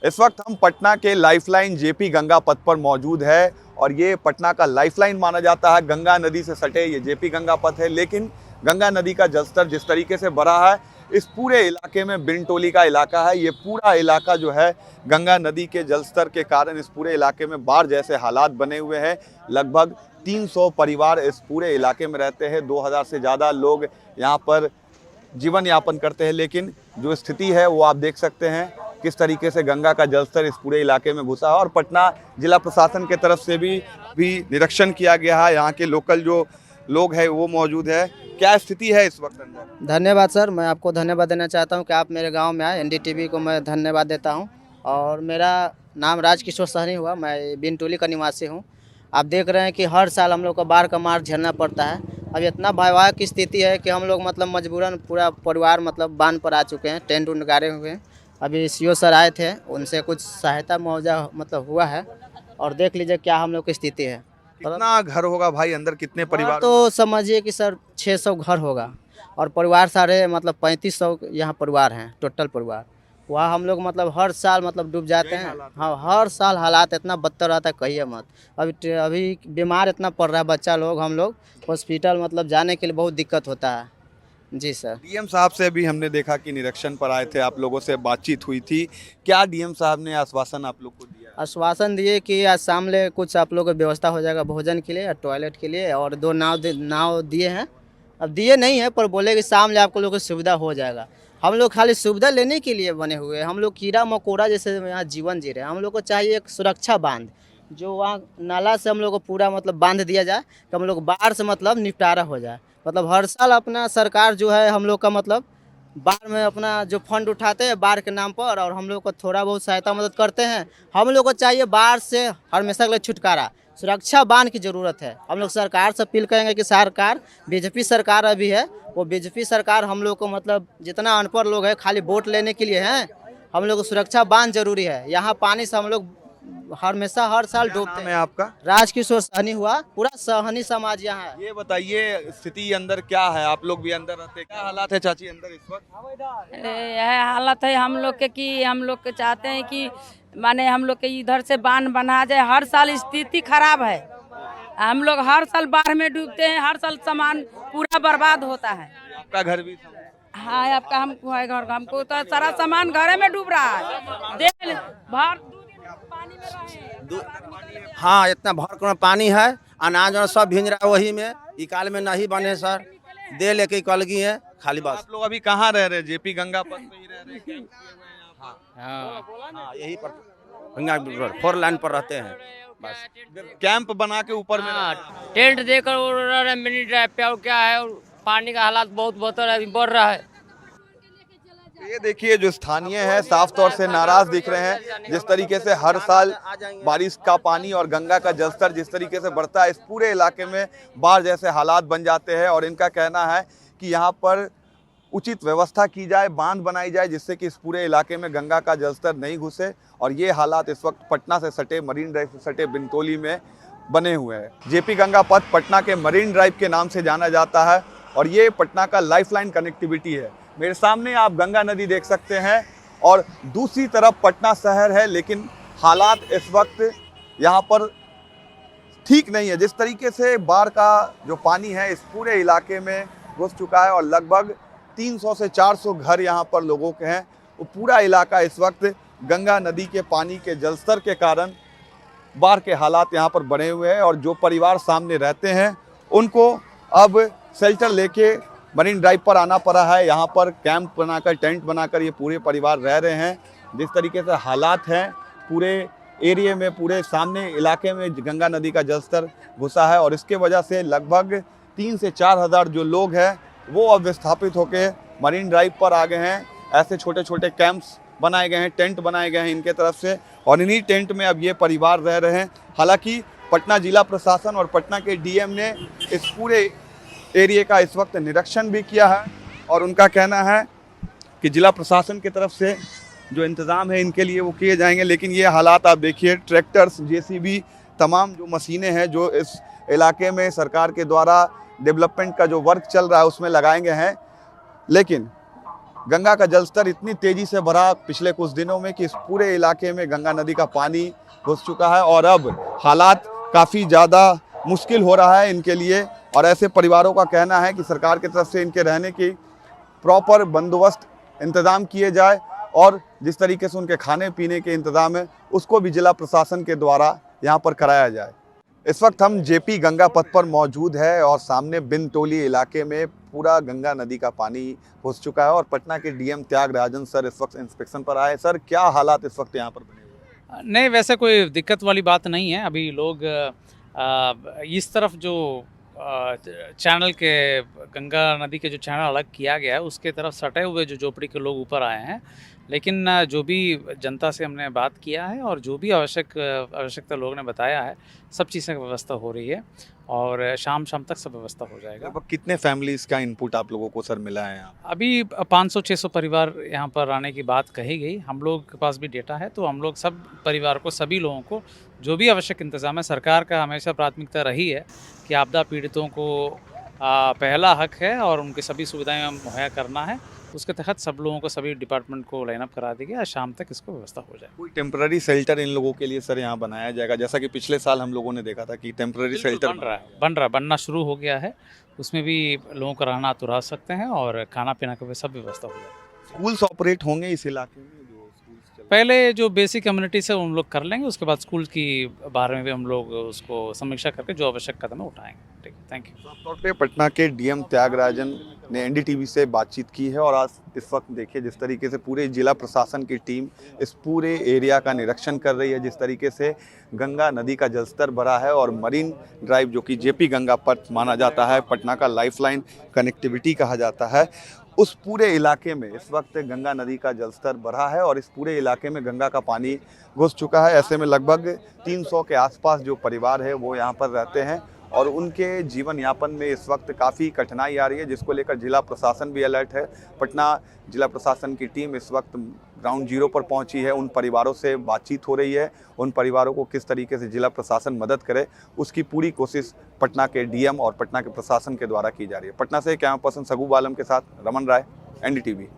इस वक्त हम पटना के लाइफलाइन जेपी गंगा पथ पर मौजूद है और ये पटना का लाइफलाइन माना जाता है। गंगा नदी से सटे ये जेपी गंगा पथ है, लेकिन गंगा नदी का जलस्तर जिस तरीके से बढ़ा है, इस पूरे इलाके में बिनटोली का इलाका है, ये पूरा इलाका जो है गंगा नदी के जलस्तर के कारण इस पूरे इलाके में बाढ़ जैसे हालात बने हुए हैं। लगभग 300 परिवार इस पूरे इलाके में रहते हैं, 2000 से ज़्यादा लोग यहाँ पर जीवन यापन करते हैं। लेकिन जो स्थिति है वो आप देख सकते हैं किस तरीके से गंगा का जलस्तर इस पूरे इलाके में घुसा है। और पटना जिला प्रशासन के तरफ से भी निरीक्षण किया गया है, यहाँ के लोकल जो लोग हैं वो मौजूद है। क्या स्थिति है इस वक्त अंदर? धन्यवाद सर, मैं आपको धन्यवाद देना चाहता हूं कि आप मेरे गांव में आए। एनडीटीवी को मैं धन्यवाद देता हूं। और मेरा नाम राजकिशोर सहनी हुआ, मैं बिनटोली का निवासी हूं। आप देख रहे हैं कि हर साल हम लोग को बाढ़ का मार झेलना पड़ता है। अब इतना भयावह की स्थिति है कि हम लोग मतलब मजबूरन पूरा परिवार मतलब बांध पर आ चुके हैं, टेंट उंट गाड़े हुए हैं। अभी सीओ सर आए थे, उनसे कुछ सहायता मुआवजा मतलब हुआ है। और देख लीजिए क्या हम लोग की स्थिति है। कितना घर होगा भाई अंदर, कितने परिवार? तो समझिए कि सर 600 घर होगा और परिवार सारे मतलब 3500 यहाँ परिवार हैं टोटल परिवार। वहाँ हम लोग मतलब हर साल मतलब डूब जाते हैं। हाँ, हर साल हालात इतना बदतर रहता है, कहिए मत। अभी बीमार इतना पड़ रहा है बच्चा लोग, हम लोग हॉस्पिटल मतलब जाने के लिए बहुत दिक्कत होता है। जी सर। डीएम साहब से भी हमने देखा कि निरीक्षण पर आए थे, आप लोगों से बातचीत हुई थी। क्या डीएम साहब ने आश्वासन आप लोग को दिया? आश्वासन दिए कि आज शाम ले कुछ आप लोगों को व्यवस्था हो जाएगा भोजन के लिए और टॉयलेट के लिए, और 2 नाव दिए हैं। अब दिए नहीं है पर बोले कि शाम ले आपको लोगों को सुविधा हो जाएगा। हम लोग खाली सुविधा लेने के लिए बने हुए हैं। हम लोग कीड़ा मकोड़ा जैसे यहाँ जीवन जी रहे हैं। हम लोग को चाहिए एक सुरक्षा बांध, जो वहाँ नाला से हम लोग को पूरा मतलब बांध दिया जाए तो हम लोग बाढ़ से मतलब निपटारा हो जाए। मतलब हर साल अपना सरकार जो है हम लोग का मतलब बाढ़ में अपना जो फंड उठाते हैं बाढ़ के नाम पर, और हम लोग को थोड़ा बहुत सहायता मदद करते हैं। हम लोग को चाहिए बाढ़ से हमेशा के लिए छुटकारा, सुरक्षा बांध की ज़रूरत है। हम लोग सरकार से अपील करेंगे कि सरकार, बीजेपी सरकार अभी है, वो बीजेपी सरकार हम लोग को मतलब जितना अनपढ़ लोग है खाली वोट लेने के लिए हैं। हम लोग को सुरक्षा बांध जरूरी है। यहाँ पानी से हम लोग हमेशा हर साल डूबते हैं। आपका? राजकिशोर सहनी हुआ, पूरा सहनी समाज यहाँ है। ये बताइए स्थिति अंदर क्या है, आप लोग भी अंदर रहते हैं, क्या हालात है चाची अंदर इस वक्त? यह हालत है हम लोग के कि हम लोग के चाहते हैं कि माने हम लोग के इधर से बांध बना जाए। हर साल स्थिति खराब है, हम लोग हर साल बाढ़ में डूबते हैं, हर साल सामान पूरा बर्बाद होता है। आपका घर भी? हाँ, आपका हमको है घर, हमको तो सारा सामान घरे में डूब रहा है। देख भर पानी में रहे। हाँ, इतना भर कर पानी है, अनाज और सब भींज रहा है वही में। इकाल में नहीं बने सर, दे लेके कलगी है खाली बस। आप लोग अभी कहाँ रह रहे हैं? जेपी गंगा पथ पे ही रह रहे हैं? कैंप किए हुए हैं आप? हाँ, यही पर गंगा 4 लाइन पर रहते हैं बस। कैंप बना के ऊपर में टेंट देकर मिनी ड्राइव पे। और क्या है, पानी का हालात बहुत बदतर है, अभी बढ़ रहा है। ये देखिए जो स्थानीय है साफ तौर से नाराज दिख रहे हैं। जिस तरीके से हर साल बारिश का पानी और गंगा का जलस्तर जिस तरीके से बढ़ता है, इस पूरे इलाके में बाढ़ जैसे हालात बन जाते हैं। और इनका कहना है कि यहाँ पर उचित व्यवस्था की जाए, बांध बनाई जाए, जिससे कि इस पूरे इलाके में गंगा का जलस्तर नहीं घुसे। और ये हालात इस वक्त पटना से सटे, मरीन ड्राइव से सटे बिनटोली में बने हुए हैं। जेपी गंगा पथ पटना के मरीन ड्राइव के नाम से जाना जाता है और ये पटना का लाइफलाइन कनेक्टिविटी है। मेरे सामने आप गंगा नदी देख सकते हैं और दूसरी तरफ पटना शहर है, लेकिन हालात इस वक्त यहाँ पर ठीक नहीं है। जिस तरीके से बाढ़ का जो पानी है इस पूरे इलाके में घुस चुका है और लगभग 300 से 400 घर यहाँ पर लोगों के हैं। वो पूरा इलाका इस वक्त गंगा नदी के पानी के जलस्तर के कारण बाढ़ के हालात यहाँ पर बने हुए हैं। और जो परिवार सामने रहते हैं उनको अब शेल्टर लेके मरीन ड्राइव पर आना पड़ा है। यहाँ पर कैंप बनाकर, टेंट बनाकर ये पूरे परिवार रह रहे हैं। जिस तरीके से हालात हैं पूरे एरिया में, पूरे सामने इलाके में गंगा नदी का जलस्तर घुसा है और इसके वजह से लगभग 3 से 4 हज़ार जो लोग हैं वो अब विस्थापित होकर मरीन ड्राइव पर आ गए हैं। ऐसे छोटे छोटे कैंप्स बनाए गए हैं, टेंट बनाए गए हैं इनके तरफ से, और इन्हीं टेंट में अब ये परिवार रह रहे हैं। हालांकि पटना जिला प्रशासन और पटना के डीएम ने इस पूरे एरिया का इस वक्त निरीक्षण भी किया है और उनका कहना है कि जिला प्रशासन की तरफ से जो इंतज़ाम है इनके लिए वो किए जाएंगे। लेकिन ये हालात आप देखिए, ट्रैक्टर्स, जेसीबी, तमाम जो मशीनें हैं जो इस इलाके में सरकार के द्वारा डेवलपमेंट का जो वर्क चल रहा है उसमें लगाए गए हैं, लेकिन गंगा का जलस्तर इतनी तेजी से बढ़ा पिछले कुछ दिनों में कि इस पूरे इलाके में गंगा नदी का पानी घुस चुका है और अब हालात काफ़ी ज़्यादा मुश्किल हो रहा है इनके लिए। और ऐसे परिवारों का कहना है कि सरकार की तरफ से इनके रहने की प्रॉपर बंदोबस्त इंतज़ाम किए जाए और जिस तरीके से उनके खाने पीने के इंतज़ाम है उसको भी जिला प्रशासन के द्वारा यहाँ पर कराया जाए। इस वक्त हम जेपी गंगा पथ पर मौजूद है और सामने बिनटोली इलाके में पूरा गंगा नदी का पानी घुस चुका है और पटना के डीएम त्यागराजन सर इस वक्त इंस्पेक्शन पर आए। सर, क्या हालात इस वक्त यहाँ पर बने हुए हैं? नहीं, वैसे कोई दिक्कत वाली बात नहीं है। अभी लोग इस तरफ जो चैनल के गंगा नदी के जो चैनल अलग किया गया है उसके तरफ सटे हुए जो झोपड़ी के लोग ऊपर आए हैं, लेकिन जो भी जनता से हमने बात किया है और जो भी आवश्यकता लोगों ने बताया है, सब चीज़ें की व्यवस्था हो रही है और शाम तक सब व्यवस्था हो जाएगा। लगभग कितने फैमिलीज का इनपुट आप लोगों को सर मिला है यहाँ? अभी 500-600 परिवार यहाँ पर आने की बात कही गई। हम लोग के पास भी डेटा है, तो हम लोग सब परिवार को, सभी लोगों को जो भी आवश्यक इंतजाम है, सरकार का हमेशा प्राथमिकता रही है कि आपदा पीड़ितों को पहला हक है और उनकी सभी सुविधाएं मुहैया करना है। उसके तहत सब लोगों को, सभी डिपार्टमेंट को लाइन अप करा दी गई। आज शाम तक इसको व्यवस्था हो जाए। कोई टेम्पररी शेल्टर इन लोगों के लिए सर यहाँ बनाया जाएगा, जैसा कि पिछले साल हम लोगों ने देखा था कि टेम्पररी शेल्टर बनना शुरू हो गया है। उसमें भी लोगों को रहना तो रह सकते हैं और खाना पीना की सब व्यवस्था हो जाए। स्कूल्स ऑपरेट होंगे इस इलाके में? जो स्कूल्स चल पहले जो बेसिक कम्युनिटी से उन लोग कर लेंगे, उसके बाद स्कूल की बारे में भी हम लोग उसको समीक्षा करके जो आवश्यक कदम उठाएंगे। ठीक, थैंक यू। साफ तौर पे पटना के डीएम त्यागराजन ने एनडीटीवी से बातचीत की है और आज इस वक्त देखिए जिस तरीके से पूरे जिला प्रशासन की टीम इस पूरे एरिया का निरीक्षण कर रही है, जिस तरीके से गंगा नदी का जलस्तर बढ़ा है और मरीन ड्राइव जो कि जेपी गंगा पथ माना जाता है, पटना का लाइफलाइन कनेक्टिविटी कहा जाता है, उस पूरे इलाके में इस वक्त गंगा नदी का जलस्तर बढ़ा है और इस पूरे इलाके में गंगा का पानी घुस चुका है। ऐसे में लगभग 300 के आसपास जो परिवार है वो यहाँ पर रहते हैं और उनके जीवन यापन में इस वक्त काफ़ी कठिनाई आ रही है, जिसको लेकर जिला प्रशासन भी अलर्ट है। पटना जिला प्रशासन की टीम इस वक्त ग्राउंड जीरो पर पहुंची है, उन परिवारों से बातचीत हो रही है, उन परिवारों को किस तरीके से जिला प्रशासन मदद करे उसकी पूरी कोशिश पटना के डीएम और पटना के प्रशासन के द्वारा की जा रही है। पटना से कैमरा पर्सन सगू बालम के साथ रमन राय, एनडीटीवी।